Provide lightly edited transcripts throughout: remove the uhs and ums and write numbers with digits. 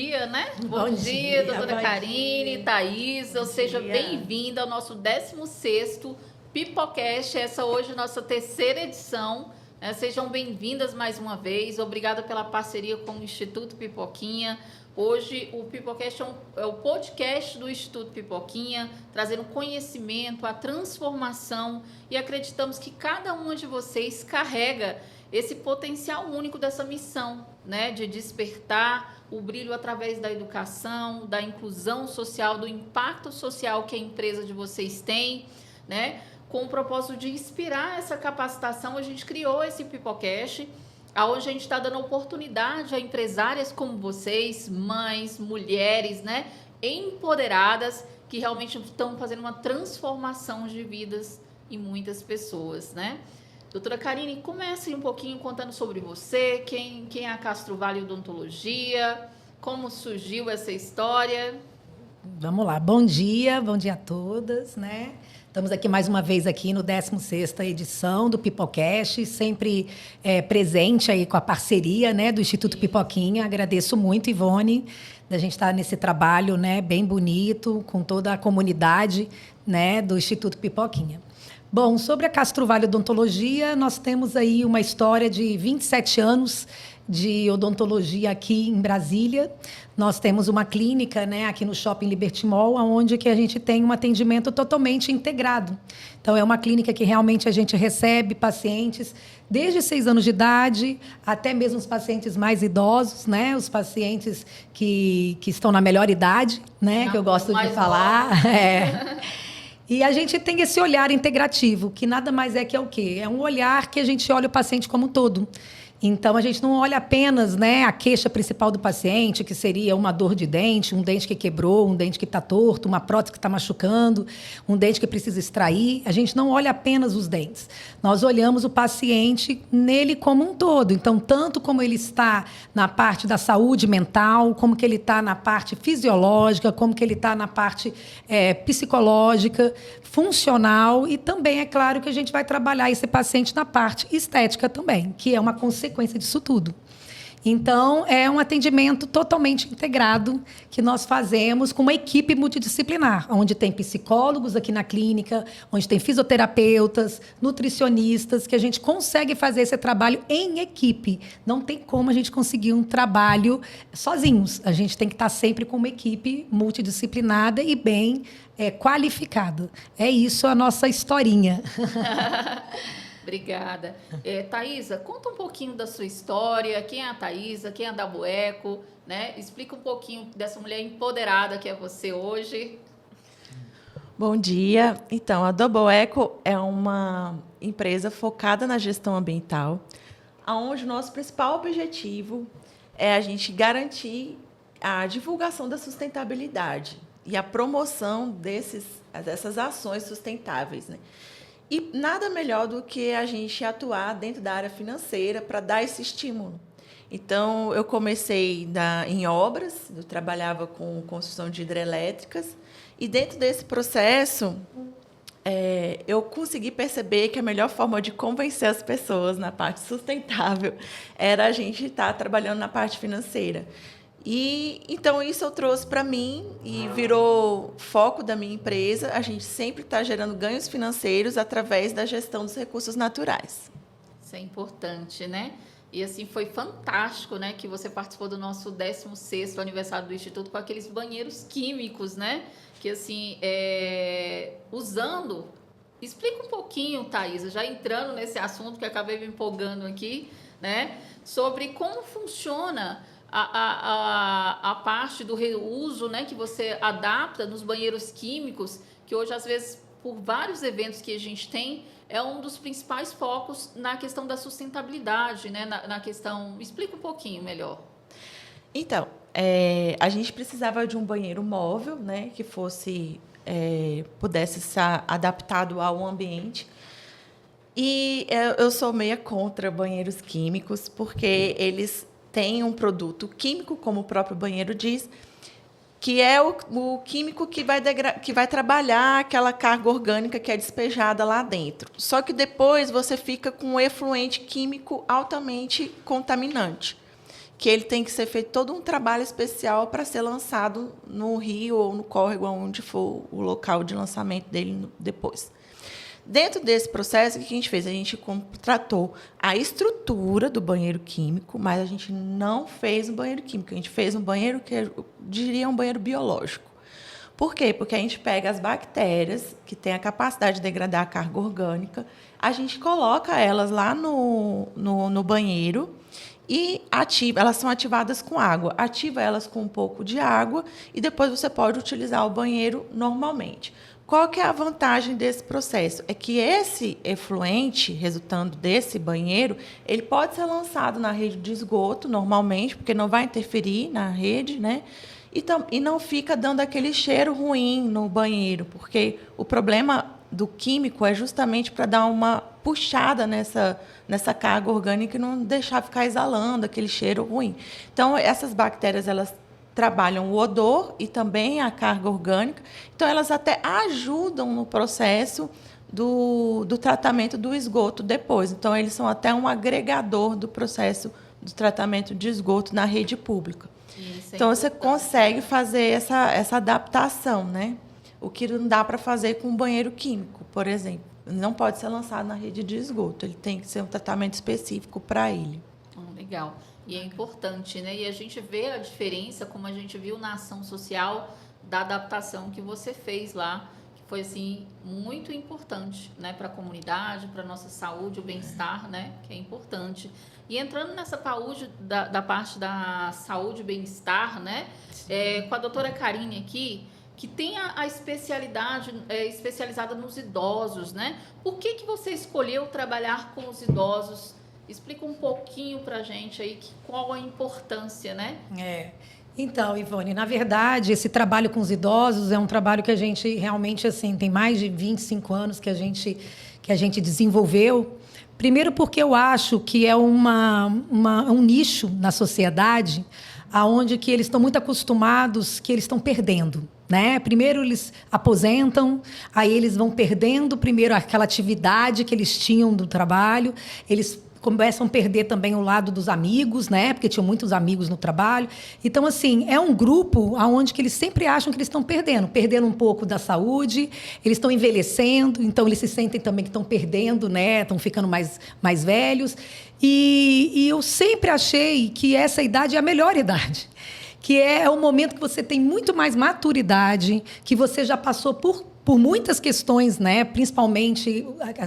Dia, né? Bom Bom dia, dia, doutora bom Karine, dia. Thaisa, seja dia. bem-vinda ao nosso 16º Pipocast, essa hoje é a nossa terceira edição, né? Sejam bem-vindas mais uma vez, obrigada pela parceria com o Instituto Pipoquinha. Hoje o Pipocast é o podcast do Instituto Pipoquinha, trazendo conhecimento, a transformação, e acreditamos que cada uma de vocês carrega esse potencial único dessa missão, né, de despertar o brilho através da educação, da inclusão social, do impacto social que a empresa de vocês tem, né? Com o propósito de inspirar essa capacitação, a gente criou esse Pipocast, onde a gente está dando oportunidade a empresárias como vocês, mães, mulheres, né, empoderadas, que realmente estão fazendo uma transformação de vidas em muitas pessoas, né? Doutora Karine, comece um pouquinho contando sobre você, quem é a Castro Vale Odontologia, como surgiu essa história. Vamos lá, bom dia a todas, né? Estamos aqui mais uma vez aqui no 16ª edição do Pipocast, sempre presente aí com a parceria, né, do Instituto Pipoquinha. Agradeço muito, Ivone, da gente estar nesse trabalho, né, bem bonito, com toda a comunidade, né, do Instituto Pipoquinha. Bom, sobre a Castro Vale Odontologia, nós temos aí uma história de 27 anos de odontologia aqui em Brasília. Nós temos uma clínica, né, aqui no Shopping Liberty Mall, onde que a gente tem um atendimento totalmente integrado. Então, é uma clínica que realmente a gente recebe pacientes desde 6 anos de idade, até mesmo os pacientes mais idosos, né, os pacientes que estão na melhor idade, né, que eu gosto de falar. E a gente tem esse olhar integrativo, que nada mais é que é o quê? É um olhar que a gente olha o paciente como um todo. Então, a gente não olha apenas, né, a queixa principal do paciente, que seria uma dor de dente, um dente que quebrou, um dente que está torto, uma prótese que está machucando, um dente que precisa extrair. A gente não olha apenas os dentes. Nós olhamos o paciente nele como um todo. Então, tanto como ele está na parte da saúde mental, como que ele está na parte fisiológica, como que ele está na parte psicológica, funcional, e também é claro que a gente vai trabalhar esse paciente na parte estética também, que é uma consequência disso tudo. Então, é um atendimento totalmente integrado que nós fazemos com uma equipe multidisciplinar, onde tem psicólogos aqui na clínica, onde tem fisioterapeutas, nutricionistas, que a gente consegue fazer esse trabalho em equipe. Não tem como a gente conseguir um trabalho sozinhos. A gente tem que estar sempre com uma equipe multidisciplinada e bem qualificada. É isso a nossa historinha. Obrigada. Thaisa, conta um pouquinho da sua história, quem é a Thaisa, quem é a Daboeco, né? Explica um pouquinho dessa mulher empoderada que é você hoje. Bom dia. Então, a Daboeco é uma empresa focada na gestão ambiental, onde o nosso principal objetivo é a gente garantir a divulgação da sustentabilidade e a promoção dessas ações sustentáveis, né? E nada melhor do que a gente atuar dentro da área financeira para dar esse estímulo. Então, eu comecei em obras, eu trabalhava com construção de hidrelétricas, e dentro desse processo, eu consegui perceber que a melhor forma de convencer as pessoas na parte sustentável era a gente estar trabalhando na parte financeira. E então isso eu trouxe para mim e virou foco da minha empresa. A gente sempre está gerando ganhos financeiros através da gestão dos recursos naturais. Isso é importante, né? E assim foi fantástico, né, que você participou do nosso 16º aniversário do Instituto com aqueles banheiros químicos, né? Que assim, usando... Explica um pouquinho, Thaisa, já entrando nesse assunto que eu acabei me empolgando aqui, né? Sobre como funciona a parte do reuso, né, que você adapta nos banheiros químicos, que hoje, às vezes, por vários eventos que a gente tem, é um dos principais focos na questão da sustentabilidade, né, na questão... Explica um pouquinho melhor. Então, a gente precisava de um banheiro móvel, né, que pudesse ser adaptado ao ambiente. E eu sou meia contra banheiros químicos, porque eles têm um produto químico, como o próprio banheiro diz, que é o químico que vai trabalhar aquela carga orgânica que é despejada lá dentro. Só que depois você fica com um efluente químico altamente contaminante, que ele tem que ser feito todo um trabalho especial para ser lançado no rio ou no córrego, onde for o local de lançamento dele depois. Dentro desse processo, o que a gente fez? A gente contratou a estrutura do banheiro químico, mas a gente não fez um banheiro químico. A gente fez um banheiro que eu diria um banheiro biológico. Por quê? Porque a gente pega as bactérias, que têm a capacidade de degradar a carga orgânica, a gente coloca elas lá no banheiro e ativa. Elas são ativadas com água. Ativa elas com um pouco de água e depois você pode utilizar o banheiro normalmente. Qual que é a vantagem desse processo? É que esse efluente, resultando desse banheiro, ele pode ser lançado na rede de esgoto, normalmente, porque não vai interferir na rede, né? E não fica dando aquele cheiro ruim no banheiro, porque o problema do químico é justamente para dar uma puxada nessa carga orgânica e não deixar ficar exalando aquele cheiro ruim. Então, essas bactérias, elas trabalham o odor e também a carga orgânica. Então, elas até ajudam no processo do tratamento do esgoto depois. Então, eles são até um agregador do processo do tratamento de esgoto na rede pública. Então, você consegue fazer essa adaptação, né? O que não dá para fazer com um banheiro químico, por exemplo. Não pode ser lançado na rede de esgoto. Ele tem que ser um tratamento específico para ele. Legal. E é importante, né? E a gente vê a diferença, como a gente viu na ação social, da adaptação que você fez lá, que foi, assim, muito importante, né? Para a comunidade, para a nossa saúde, o bem-estar, né? Que é importante. E entrando nessa da parte da saúde e bem-estar, né? Com a doutora Karine aqui, que tem a especialidade especializada nos idosos, né? Por que você escolheu trabalhar com os idosos? Explica um pouquinho para a gente aí qual a importância, né? Então, Ivone, na verdade, esse trabalho com os idosos é um trabalho que a gente realmente, assim, tem mais de 25 anos que a gente desenvolveu. Primeiro porque eu acho que é um nicho na sociedade aonde que eles estão muito acostumados, que eles estão perdendo, né? Primeiro eles aposentam, aí eles vão perdendo primeiro aquela atividade que eles tinham do trabalho, eles começam a perder também o lado dos amigos, né? Porque tinham muitos amigos no trabalho. Então, assim, é um grupo onde que eles sempre acham que eles estão perdendo um pouco da saúde, eles estão envelhecendo, então eles se sentem também que estão perdendo, né? Estão ficando mais velhos. E eu sempre achei que essa idade é a melhor idade, que é o momento que você tem muito mais maturidade, que você já passou por muitas questões, né? Principalmente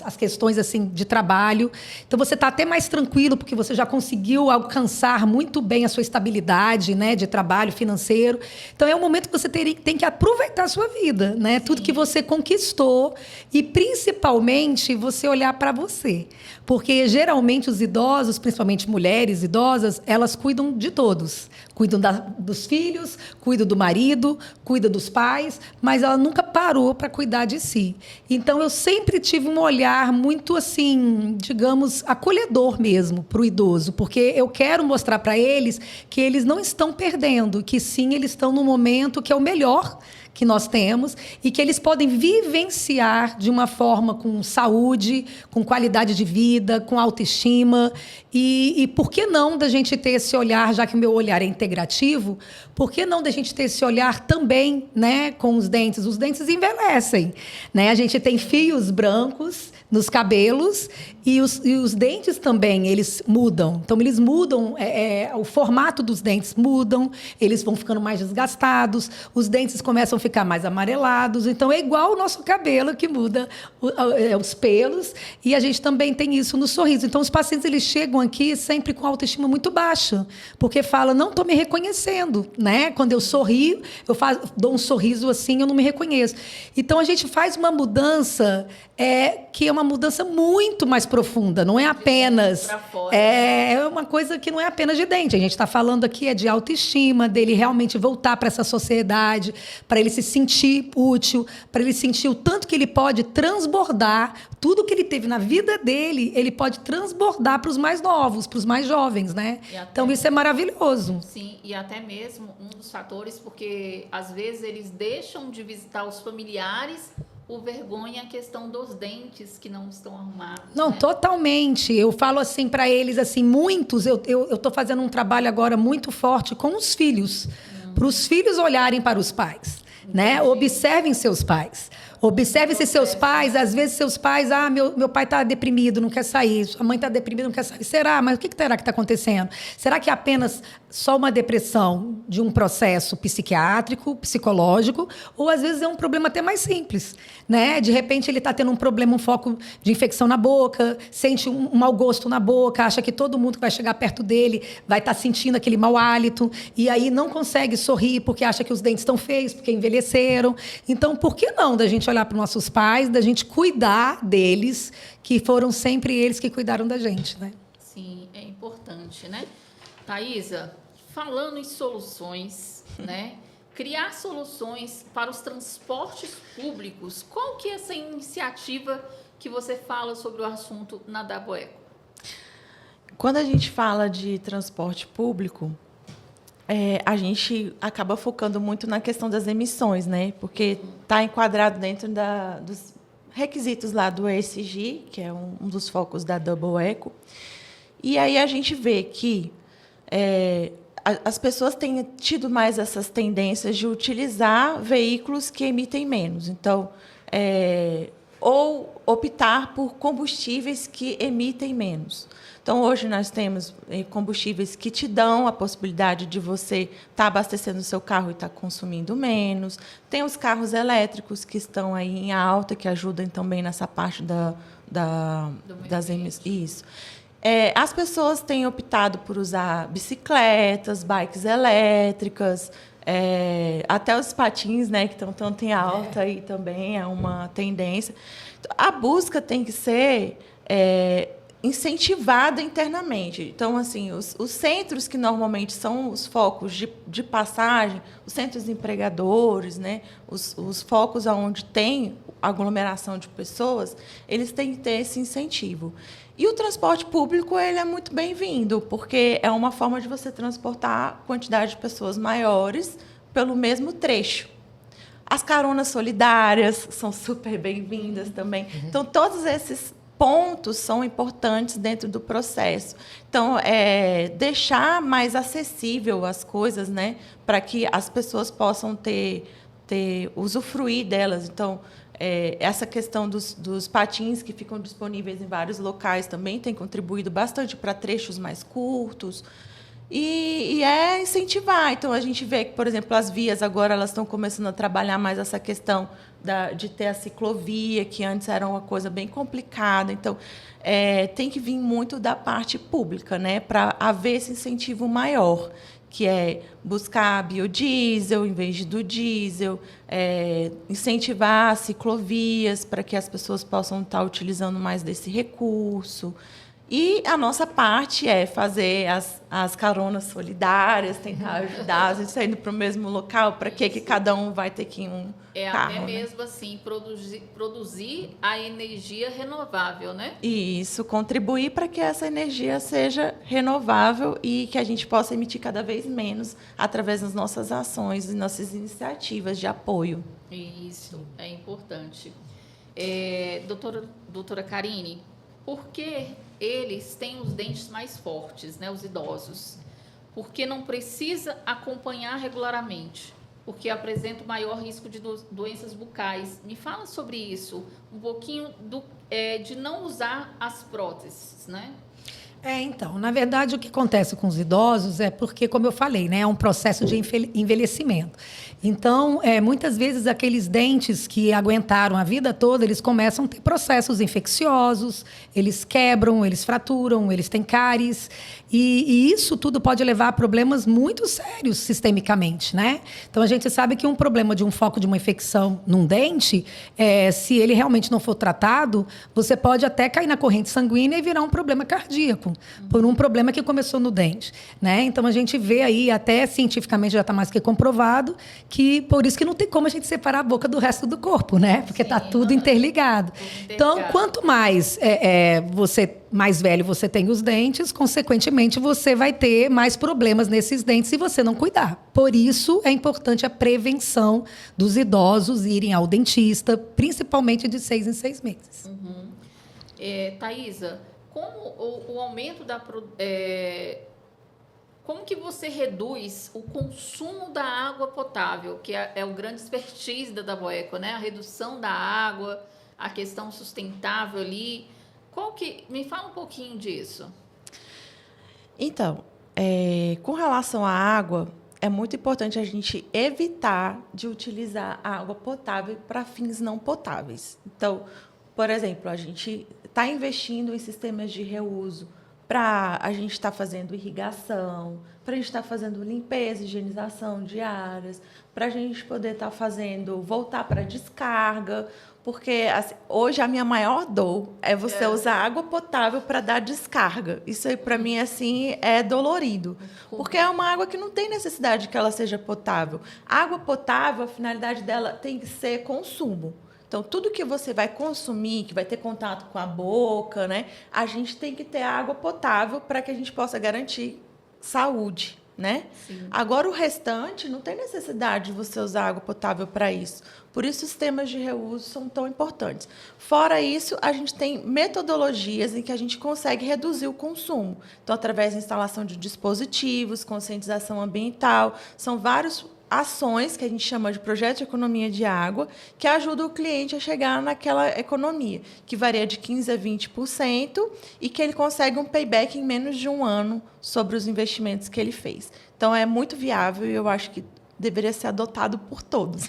as questões assim de trabalho. Então você está até mais tranquilo porque você já conseguiu alcançar muito bem a sua estabilidade, né? De trabalho financeiro. Então é um momento que você tem que aproveitar a sua vida, né? Sim. Tudo que você conquistou e principalmente você olhar para você, porque geralmente os idosos, principalmente mulheres idosas, elas cuidam de todos. Cuidam dos filhos, cuidam do marido, cuidam dos pais, mas ela nunca parou para cuidar de si. Então, eu sempre tive um olhar muito, assim, digamos, acolhedor mesmo para o idoso, porque eu quero mostrar para eles que eles não estão perdendo, que sim, eles estão no momento que é o melhor que nós temos e que eles podem vivenciar de uma forma com saúde, com qualidade de vida, com autoestima. E por que não da gente ter esse olhar, já que o meu olhar é integrativo, por que não da gente ter esse olhar também, né, com os dentes? Os dentes envelhecem, né? A gente tem fios brancos nos cabelos e os dentes também, eles mudam. Então, eles mudam, o formato dos dentes mudam, eles vão ficando mais desgastados, os dentes começam a ficar mais amarelados. Então, é igual o nosso cabelo, que muda os pelos, e a gente também tem isso no sorriso. Então, os pacientes eles chegam aqui sempre com autoestima muito baixa, porque falam, não estou me reconhecendo, né? Quando eu sorrio, dou um sorriso assim, eu não me reconheço. Então, a gente faz uma mudança que é uma mudança muito mais profunda, não é apenas... É uma coisa que não é apenas de dente. A gente está falando aqui de autoestima, dele realmente voltar para essa sociedade, para ele se sentir útil, para ele sentir o tanto que ele pode transbordar, tudo que ele teve na vida dele, ele pode transbordar para os mais novos, para os mais jovens, né? Então, isso é maravilhoso. Sim, e até mesmo um dos fatores, porque às vezes eles deixam de visitar os familiares por vergonha a questão dos dentes que não estão arrumados. Não, né? totalmente. Eu falo assim para eles, assim, muitos. Eu estou fazendo um trabalho agora muito forte com os filhos, para os filhos olharem para os pais, né? Observem seus pais. Observe se seus pais, às vezes seus pais, meu pai está deprimido, não quer sair, sua mãe está deprimida, não quer sair. Será? Mas o que será que está acontecendo? Será que é apenas só uma depressão de um processo psiquiátrico, psicológico, ou às vezes é um problema até mais simples, né? De repente ele está tendo um problema, um foco de infecção na boca, sente um mau gosto na boca, acha que todo mundo que vai chegar perto dele vai estar sentindo aquele mau hálito, e aí não consegue sorrir porque acha que os dentes estão feios, porque envelheceram. Então, por que não da gente olhar para os nossos pais, da gente cuidar deles, que foram sempre eles que cuidaram da gente, né? Sim, é importante, né? Thaisa, falando em soluções, né? Criar soluções para os transportes públicos. Qual que é essa iniciativa que você fala sobre o assunto na Daboeco? Quando a gente fala de transporte público, a gente acaba focando muito na questão das emissões, né? Porque está enquadrado dentro dos requisitos lá do ESG, que é um dos focos da Double Eco. E aí a gente vê que as pessoas têm tido mais essas tendências de utilizar veículos que emitem menos. Então, ou optar por combustíveis que emitem menos. Então, hoje nós temos combustíveis que te dão a possibilidade de você estar abastecendo o seu carro e estar consumindo menos. Tem os carros elétricos que estão aí em alta, que ajudam também nessa parte das emissões. Isso. As pessoas têm optado por usar bicicletas, bikes elétricas, até os patins, né, que estão tanto em alta aí também é uma tendência. A busca tem que ser incentivada internamente. Então, assim, os centros que normalmente são os focos de passagem, os centros empregadores, né, os focos onde tem aglomeração de pessoas, eles têm que ter esse incentivo. E o transporte público ele é muito bem-vindo, porque é uma forma de você transportar quantidade de pessoas maiores pelo mesmo trecho. As caronas solidárias são super bem-vindas também. Então, todos esses pontos são importantes dentro do processo. Então, deixar mais acessível as coisas, né, para que as pessoas possam usufruir delas. Então, essa questão dos patins que ficam disponíveis em vários locais também tem contribuído bastante para trechos mais curtos. E incentivar. Então, a gente vê que, por exemplo, as vias agora elas estão começando a trabalhar mais essa questão de ter a ciclovia, que antes era uma coisa bem complicada. Então, tem que vir muito da parte pública, né, para haver esse incentivo maior, que é buscar biodiesel em vez do diesel, incentivar as ciclovias para que as pessoas possam estar utilizando mais desse recurso. E a nossa parte é fazer as caronas solidárias, tentar ajudar a gente indo para o mesmo local, para que cada um vai ter que ir um carro. Até mesmo assim, produzir a energia renovável, né? Isso, contribuir para que essa energia seja renovável e que a gente possa emitir cada vez menos através das nossas ações e nossas iniciativas de apoio. Isso, é importante. Doutora Karine, por que eles têm os dentes mais fortes, né, os idosos? Porque não precisa acompanhar regularmente, porque apresenta o maior risco de doenças bucais. Me fala sobre isso, um pouquinho de não usar as próteses, né? Então, na verdade, o que acontece com os idosos é porque, como eu falei, né, é um processo de envelhecimento. Então, muitas vezes, aqueles dentes que aguentaram a vida toda, eles começam a ter processos infecciosos, eles quebram, eles fraturam, eles têm cáries. E isso tudo pode levar a problemas muito sérios sistemicamente, né? Então, a gente sabe que um problema de um foco de uma infecção num dente, se ele realmente não for tratado, você pode até cair na corrente sanguínea e virar um problema cardíaco. tempo, por um problema que começou no dente, né? Então, a gente vê aí, até cientificamente já está mais que comprovado, que por isso que não tem como a gente separar a boca do resto do corpo, né? Porque está tudo interligado. Então, quanto mais você mais velho você tem os dentes, consequentemente, você vai ter mais problemas nesses dentes se você não cuidar. Por isso, é importante a prevenção dos idosos irem ao dentista, principalmente de 6 em 6 meses. Thaisa, como o aumento da... como que você reduz o consumo da água potável, que é o grande expertise da Daboeco, né? A redução da água, a questão sustentável ali. Me fala um pouquinho disso. Então, com relação à água, é muito importante a gente evitar de utilizar a água potável para fins não potáveis. Então, por exemplo, a gente está investindo em sistemas de reuso para a gente estar fazendo irrigação, para a gente estar fazendo limpeza, higienização de áreas, para a gente poder estar voltar para descarga, porque assim, hoje a minha maior dor é você usar água potável para dar descarga. Isso aí, para mim, assim, é dolorido, porque é uma água que não tem necessidade que ela seja potável. A água potável, a finalidade dela tem que ser consumo. Então, tudo que você vai consumir, que vai ter contato com a boca, né, a gente tem que ter água potável para que a gente possa garantir saúde, né? Sim. Agora, o restante, não tem necessidade de você usar água potável para isso. Por isso, os sistemas de reuso são tão importantes. Fora isso, a gente tem metodologias em que a gente consegue reduzir o consumo. Então, através da instalação de dispositivos, conscientização ambiental, são várias ações que a gente chama de projeto de economia de água, que ajudam o cliente a chegar naquela economia, que varia de 15% a 20%, e que ele consegue um payback em menos de um ano sobre os investimentos que ele fez. Então, é muito viável e eu acho que deveria ser adotado por todos.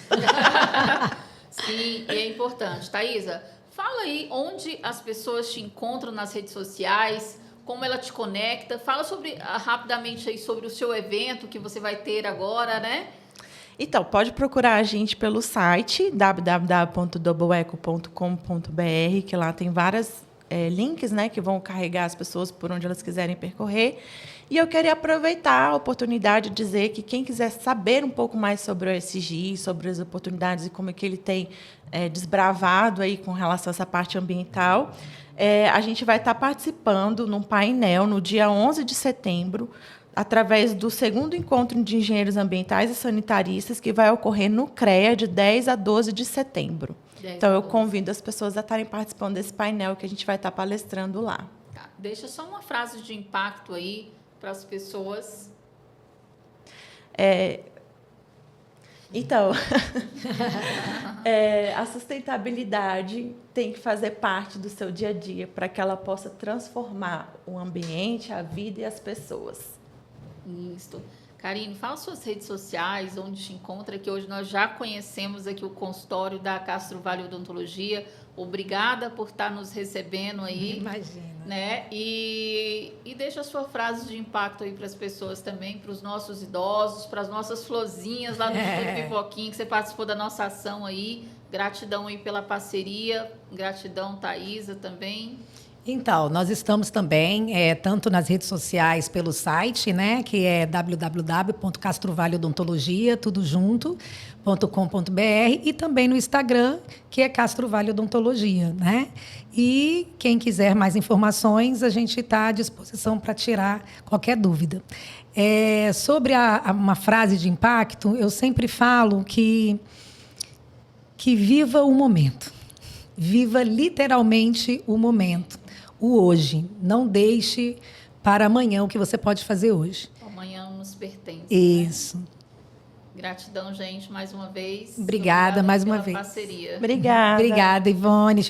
Sim, e é importante. Thaisa, fala aí onde as pessoas te encontram nas redes sociais, como ela te conecta. Fala rapidamente aí sobre o seu evento que você vai ter agora, né? Então, pode procurar a gente pelo site www.doubleeco.com.br, que lá tem vários links, né, que vão carregar as pessoas por onde elas quiserem percorrer. E eu queria aproveitar a oportunidade de dizer que quem quiser saber um pouco mais sobre o ESG, sobre as oportunidades e como é que ele tem desbravado aí com relação a essa parte ambiental, a gente vai estar participando num painel no dia 11 de setembro, através do 2º Encontro de Engenheiros Ambientais e Sanitaristas, que vai ocorrer no CREA, de 10 a 12 de setembro. Então, eu convido as pessoas a estarem participando desse painel que a gente vai estar palestrando lá. Tá. Deixa só uma frase de impacto aí para as pessoas. Então, a sustentabilidade tem que fazer parte do seu dia a dia para que ela possa transformar o ambiente, a vida e as pessoas. Isso. Karine, fala suas redes sociais, onde te encontra, que hoje nós já conhecemos aqui o consultório da Castro Vale Odontologia. Obrigada por estar nos recebendo aí. Imagina. Né? E deixa a sua frase de impacto aí para as pessoas também, para os nossos idosos, para as nossas florzinhas lá no Estúdio Pipoquinha, que você participou da nossa ação aí. Gratidão aí pela parceria. Gratidão, Thaisa, também. Então, nós estamos também, tanto nas redes sociais, pelo site, né, que é www.castrovaleodontologia, tudo junto, .com.br, e também no Instagram, que é Castro Vale Odontologia, né? E quem quiser mais informações, a gente está à disposição para tirar qualquer dúvida. Sobre uma frase de impacto, eu sempre falo que viva o momento. Viva literalmente o momento. O hoje. Não deixe para amanhã o que você pode fazer hoje. Amanhã nos pertence. Isso. Né? Gratidão, gente, mais uma vez. Obrigada mais uma vez. Parceria. Obrigada. Obrigada, Ivone.